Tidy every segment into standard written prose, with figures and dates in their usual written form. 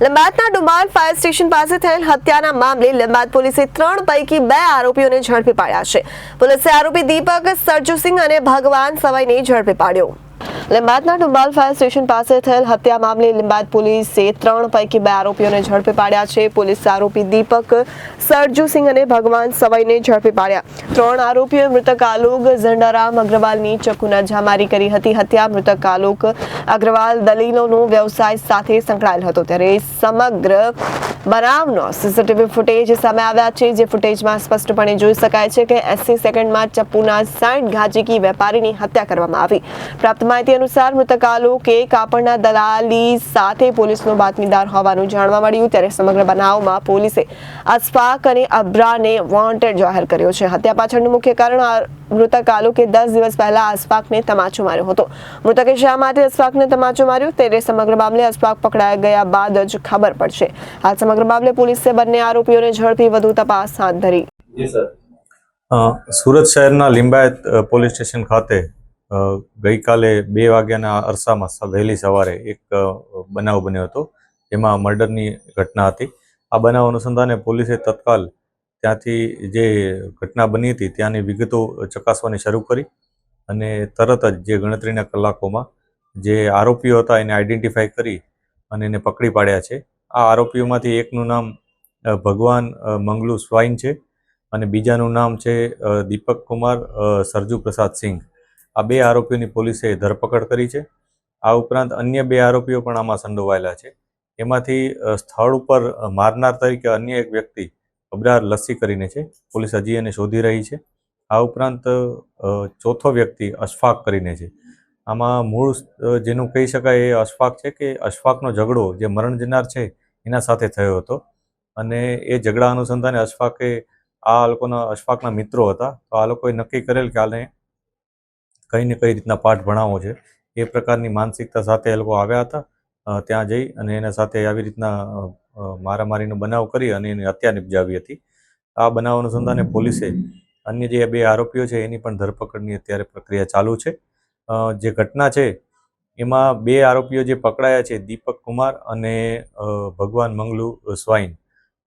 લંબાદના ડુમાલ fire station પાસે થયેલ હત્યાના મામલે લંબાદ પોલીસે 3 પૈકી 2 આરોપીઓને ઝડપી પાડ્યા છે. પોલીસે આરોપી દીપક સરજુસિંહ અને ભગવાન સવાઈને ઝડપી પાડ્યો. લંબાદના ડુમાલ ફાયર સ્ટેશન પાસે થયેલ હત્યા મામલે લંબાદ પોલીસે 3 પૈકી 2 આરોપીઓને ઝડપી પાડ્યા છે. પોલીસે આરોપી દીપક સરજુસિંહ અને ભગવાન સવાઈને ઝડપી પાડ્યા. 3 આરોપીઓએ મૃતક આલોક ઝંડારામ અગ્રવાલની ચકુના ઝામારી કરી હતી. હત્યા મૃતક આલોક અગ્રવાલ દલીલોનો વ્યવસાય સાથે સંકળાયેલ હતો ત્યારે સમગ્ર બનાવનો સીસીટીવી ફૂટેજ સામે આવ્યા છે. જે ફૂટેજમાં સ્પષ્ટપણે જોઈ શકાય છે કે 80 સેકન્ડમાં ચપ્પુના 60 ઘાજીકી વેપારીની હત્યા કરવામાં આવી. પ્રાપ્ત માહિતી અનુસાર મૃતક આલોકે કાપડના દલાલી સાથે પોલીસનો બાતમીદાર હોવાનું જાણવા મળ્યું ત્યારે સમગ્ર બનાવમાં પોલીસે અશફાક અને અબ્રાને વોન્ટેડ જાહેર કર્યો છે. હત્યા પાછળનું મુખ્ય કારણ મૃતક આલોકે 10 દિવસ પહેલા અશફાકને તમાચો માર્યો હતો. મૃતકે શા માટે અશફાકને તમાચો માર્યો ત્યારે સમગ્ર મામલે અશફાક પકડાઈ ગયા બાદ જ ખબર પડશે. હાલ સમગ્ર મામલે પોલીસે બંને આરોપીઓને ઝડપી વધુ તપાસ હાથ ધરી. સુરત શહેરના લિંબાયત પોલીસ સ્ટેશન ખાતે ગઈકાલે 2 વાગ્યાના અરસામાં વહેલી સવારે એક બનાવ બન્યો હતો, જેમાં મર્ડરની ઘટના હતી. આ બનાવ અનુસંધાને પોલીસે તત્કાલ ત્યાંથી જે ઘટના બની હતી ત્યાંની વિગતો ચકાસવાની શરૂ કરી અને તરત જ જે ગણતરીના કલાકોમાં જે આરોપીઓ હતા એને આઈડેન્ટિફાઈ કરી અને એને પકડી પાડ્યા છે. આ આરોપીઓમાંથી એકનું નામ ભગવાન મંગલુ સ્વાઈન છે અને બીજાનું નામ છે દીપક કુમાર સરજુ પ્રસાદ સિંઘ. આ 2 આરોપીઓની પોલીસે ધરપકડ કરી છે. આ ઉપરાંત અન્ય 2 આરોપીઓ પણ આમાં સંડોવાયેલા છે. એમાંથી સ્થળ ઉપર મારનાર તરીકે અન્ય એક વ્યક્તિ અબરાર લસ્સી કરીને છે. પોલીસ હજી એને શોધી રહી છે. આ ઉપરાંત ચોથો વ્યક્તિ અશફાક કરીને છે. આમાં મૂળ જેનું કહી શકાય એ અશફાક છે કે અશફાકનો ઝઘડો જે મરણ જનાર છે એના સાથે થયો હતો અને એ ઝઘડા અનુસંધાને અશફાકના મિત્રો હતા. તો આ લોકોએ નક્કી કરેલ કે આને કઈ ને કઈ રીતના પાઠ ભણાવવો છે. એ પ્રકારની માનસિકતા સાથે એ લોકો આવ્યા હતા. ત્યાં જઈ અને એના સાથે આવી રીતના મારામારીનો બનાવ કરી અને એની હત્યા નિપજાવી હતી. આ બનાવ અનુસંધાને પોલીસે અન્ય જે 2 આરોપીઓ છે એની પણ ધરપકડની અત્યારે પ્રક્રિયા ચાલુ છે. જે ઘટના છે એમાં 2 આરોપીઓ જે પકડાયા છે દીપક કુમાર અને ભગવાન મંગલુ સ્વાઈન,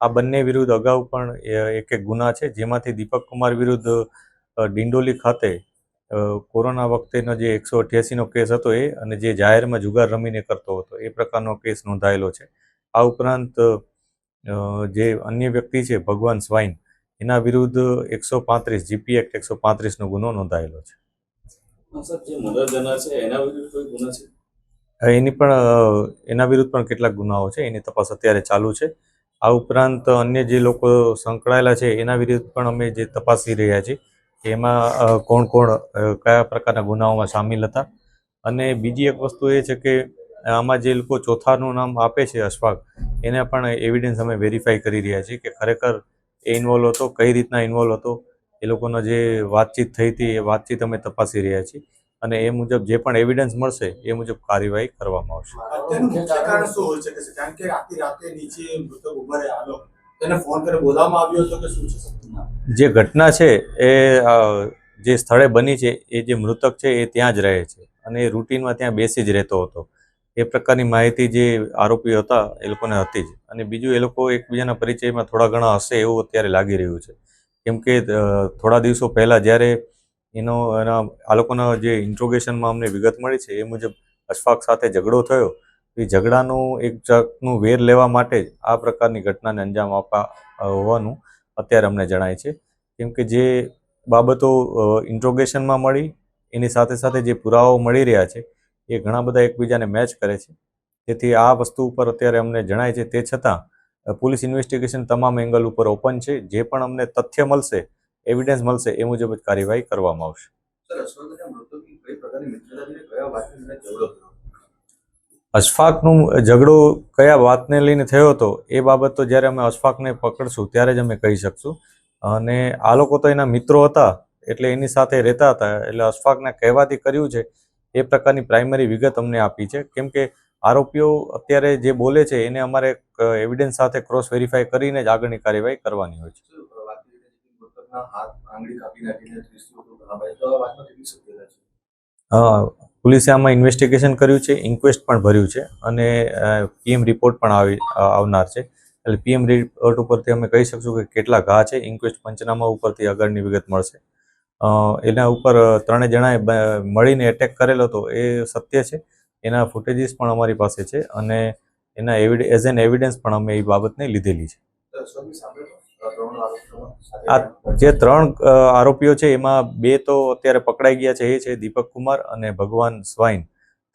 આ બંને વિરુદ્ધ અગાઉ પણ એક ગુના છે. જેમાંથી દીપક કુમાર વિરુદ્ધ ડિંડોલી ખાતે કોરોના વખતેનો જે 188નો કેસ હતો એ અને જે જાહેરમાં જુગાર રમીને કરતો હતો એ પ્રકારનો કેસ નોંધાયેલો છે. આ ઉપરાંત જે અન્ય વ્યક્તિ છે ભગવાન સ્વાઈન, એના વિરુદ્ધ 135 જીપી એક્ટ 135નો ગુનો નોંધાયેલો છે. એના વિરુદ્ધ પણ કેટલાક ગુનાઓ છે, એની તપાસ અત્યારે ચાલુ છે. આ ઉપરાંત અન્ય જે લોકો સંકળાયેલા છે એના વિરુદ્ધ પણ અમે જે તપાસી રહ્યા છીએ એમાં કોણ કયા પ્રકારના ગુનાઓમાં સામેલ હતા. અને બીજી એક વસ્તુ એ છે કે આમાં જે લોકો ચોથાનું નામ આપે છે અશફાક, એને પણ એવિડન્સ અમે વેરીફાઈ કરી રહ્યા છીએ કે ખરેખર એ ઇન્વોલ્વ હતો, કઈ રીતના ઇન્વોલ્વ હતો, એ લોકોનો જે વાતચીત થઈ હતી એ વાતચીત અમે તપાસી રહ્યા છીએ અને એ મુજબ જે પણ એવિડન્સ મળશે એ મુજબ કાર્યવાહી કરવામાં આવશે. જે ઘટના છે એ જે સ્થળે બની છે એ જે મૃતક છે એ ત્યાં જ રહે છે અને એ રૂટીનમાં ત્યાં બેસી જ રહેતો હતો. એ પ્રકારની માહિતી જે આરોપીઓ હતા એ લોકોને હતી જ. અને બીજું, એ લોકો એકબીજાના પરિચયમાં થોડા ઘણા હશે એવું અત્યારે લાગી રહ્યું છે. કેમ કે થોડા દિવસો પહેલાં જ્યારે આ લોકોના જે ઇન્ટ્રોગેશનમાં અમને વિગત મળી છે એ મુજબ અશફાક સાથે ઝઘડો થયો. એ ઝઘડાનું એક જાતનું વેર લેવા માટે જ આ પ્રકારની ઘટનાને અંજામ આપવા હોવાનું અત્યારે અમને જણાય છે. કેમ કે જે બાબતો ઇન્ટ્રોગેશનમાં મળી એની સાથે સાથે જે પુરાવાઓ મળી રહ્યા છે એ ઘણા બધા એકબીજાને મેચ કરે છે. તેથી આ વસ્તુ ઉપર અત્યારે અમને જણાય છે. તે છતાં પોલીસ ઇન્વેસ્ટિગેશન તમામ એંગલ ઉપર ઓપન છે. જે પણ અમને તથ્ય મળશે, એવિડન્સ મળશે એ મુજબ જ કાર્યવાહી કરવામાં આવશે. અશફાકનું ઝઘડો કયા વાતને લઈને થયો હતો એ બાબત તો જ્યારે અમે અશફાકને પકડશું ત્યારે જ અમે કહી શકશું. અને આ લોકો તો એના મિત્રો હતા એટલે એની સાથે રહેતા હતા, એટલે અશફાકના કહેવાથી કર્યું છે એ પ્રકારની પ્રાઇમરી વિગત અમને આપી છે. કેમ કે આરોપીઓ અત્યારે જે બોલે છે એને અમારે એવિડન્સ સાથે ક્રોસ વેરીફાઈ કરીને જ આગળની કાર્યવાહી કરવાની હોય છે. પોલીસે આમાં ઇન્વેસ્ટિગેશન કર્યું છે, ઇન્ક્વેસ્ટ પણ ભર્યું છે અને પીએમ રિપોર્ટ પણ આવનાર છે. એટલે પીએમ રિપોર્ટ ઉપરથી અમે કહી શકશું કે કેટલા ઘા છે. ઇન્ક્વેસ્ટ પંચનામા ઉપરથી આગળની વિગત મળશે. એના ઉપર 3 જણાએ મળીને એટેક કરેલો હતો એ સત્ય છે. એના ફૂટેજીસ પણ અમારી પાસે છે અને એના એઝ એન એવિડન્સ પણ અમે એ બાબતને લીધેલી છે. આ જે 3 આરોપીઓ છે એમાં 2 તો અત્યારે પકડાઈ ગયા છે. એ છે દીપક કુમાર અને ભગવાન સ્વાઈન.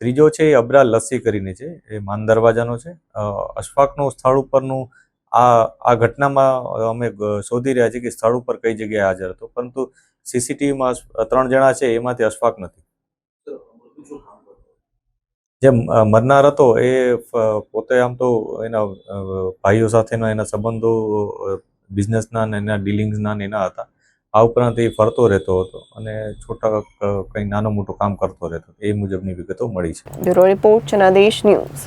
ત્રીજો છે એ અબરાલ લસ્સી કરીને છે, એ માન દરવાજાનો છે. અશફાકનું સ્થળ ઉપરનું આ ઘટનામાં અમે શોધી રહ્યા છીએ કે સ્થળ ઉપર કઈ જગ્યાએ હાજર હતો, પરંતુ સીસીટીવીમાં 3 જણા છે એમાંથી અશફાક નથી. જે મરનાર હતો એ પોતે આમ તો એના ભાઈઓ સાથેના એના સંબંધો બિઝનેસના અને એના ડીલિંગ્સના એના હતા. આ ઉપરાંત એ ફરતો રહેતો હતો અને છોટા કંઈ નાનું મોટું કામ કરતો રહેતો. એ મુજબની વિગતો મળી છે. Bureau report Janadesh news.